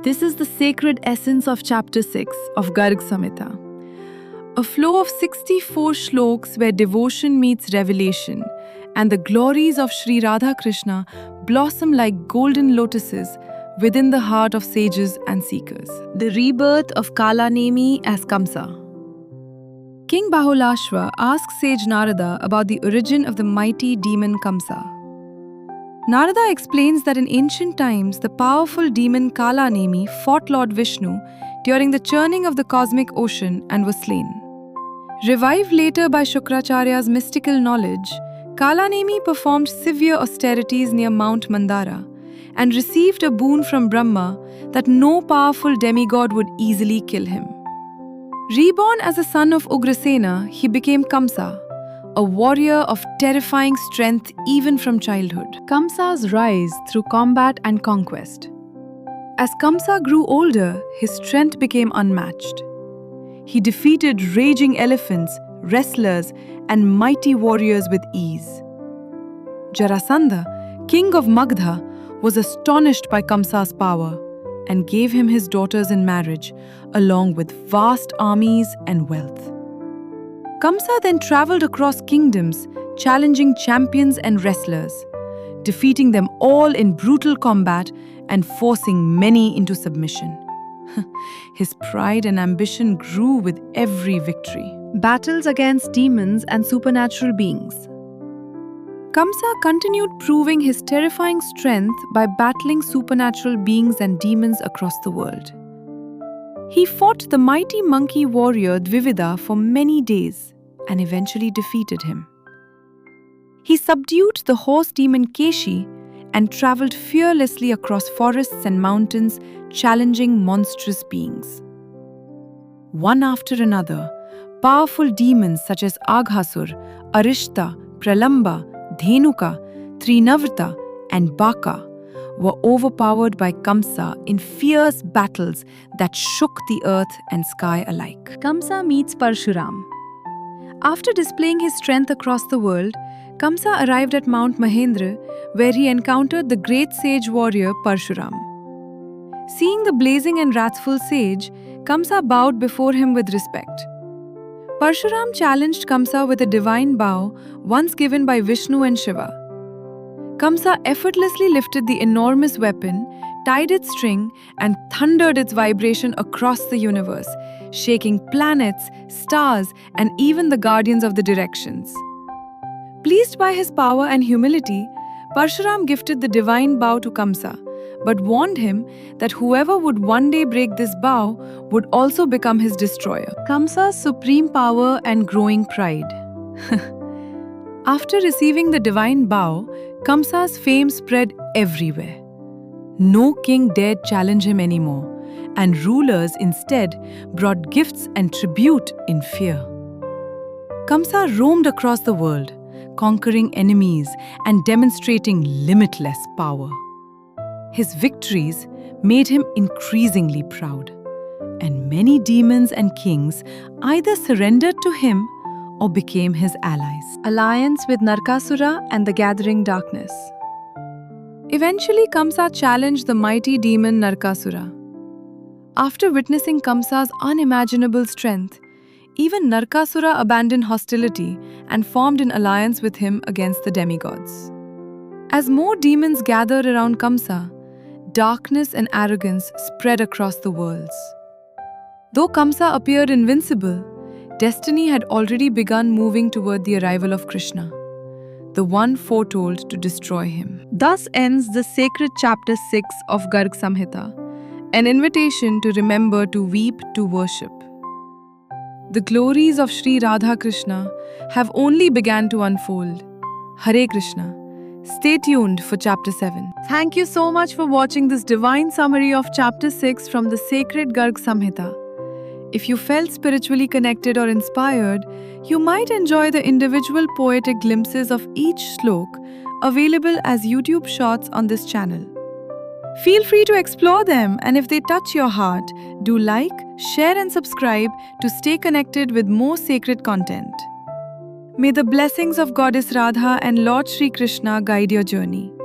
This is the sacred essence of chapter 6 of Garg Samhita. A flow of 64 shloks where devotion meets revelation and the glories of Sri Radha Krishna blossom like golden lotuses within the heart of sages and seekers. The rebirth of Kalanemi as Kamsa. King Bahulashva asks sage Narada about the origin of the mighty demon Kamsa. Narada explains that in ancient times, the powerful demon Kalanemi fought Lord Vishnu during the churning of the cosmic ocean and was slain. Revived later by Shukracharya's mystical knowledge, Kalanemi performed severe austerities near Mount Mandara and received a boon from Brahma that no powerful demigod would easily kill him. Reborn as a son of Ugrasena, he became Kamsa, a warrior of terrifying strength even from childhood. Kamsa's rise through combat and conquest. As Kamsa grew older, his strength became unmatched. He defeated raging elephants, wrestlers, and mighty warriors with ease. Jarasandha, king of Magdha, was astonished by Kamsa's power and gave him his daughters in marriage, along with vast armies and wealth. Kamsa then travelled across kingdoms, challenging champions and wrestlers, defeating them all in brutal combat and forcing many into submission. His pride and ambition grew with every victory. Battles against demons and supernatural beings. Kamsa continued proving his terrifying strength by battling supernatural beings and demons across the world. He fought the mighty monkey warrior Dvivida for many days and eventually defeated him. He subdued the horse demon Keshi and travelled fearlessly across forests and mountains, challenging monstrous beings. One after another, powerful demons such as Aghasur, Arishta, Pralamba, Dhenuka, Trinavrta, and Baka were overpowered by Kamsa in fierce battles that shook the earth and sky alike. Kamsa meets Parshuram. After displaying his strength across the world, Kamsa arrived at Mount Mahendra, where he encountered the great sage warrior Parshuram. Seeing the blazing and wrathful sage, Kamsa bowed before him with respect. Parshuram challenged Kamsa with a divine bow once given by Vishnu and Shiva. Kamsa effortlessly lifted the enormous weapon, tied its string, and thundered its vibration across the universe, shaking planets, stars, and even the guardians of the directions. Pleased by his power and humility, Parshuram gifted the divine bow to Kamsa, but warned him that whoever would one day break this bow would also become his destroyer. Kamsa's supreme power and growing pride. After receiving the divine bow, Kamsa's fame spread everywhere. No king dared challenge him anymore, and rulers instead brought gifts and tribute in fear. Kamsa roamed across the world, conquering enemies and demonstrating limitless power. His victories made him increasingly proud, and many demons and kings either surrendered to him or became his allies. Alliance with Narkasura and the gathering darkness. Eventually, Kamsa challenged the mighty demon Narkasura. After witnessing Kamsa's unimaginable strength, even Narkasura abandoned hostility and formed an alliance with him against the demigods. As more demons gathered around Kamsa, darkness and arrogance spread across the worlds. Though Kamsa appeared invincible, destiny had already begun moving toward the arrival of Krishna, the one foretold to destroy him. Thus ends the sacred chapter 6 of Garg Samhita, an invitation to remember, to weep, to worship. The glories of Sri Radha Krishna have only begun to unfold. Hare Krishna. Stay tuned for chapter 7. Thank you so much for watching this divine summary of chapter 6 from the sacred Garg Samhita. If you felt spiritually connected or inspired, you might enjoy the individual poetic glimpses of each shlok available as YouTube shorts on this channel. Feel free to explore them, and if they touch your heart, do like, share and subscribe to stay connected with more sacred content. May the blessings of Goddess Radha and Lord Sri Krishna guide your journey.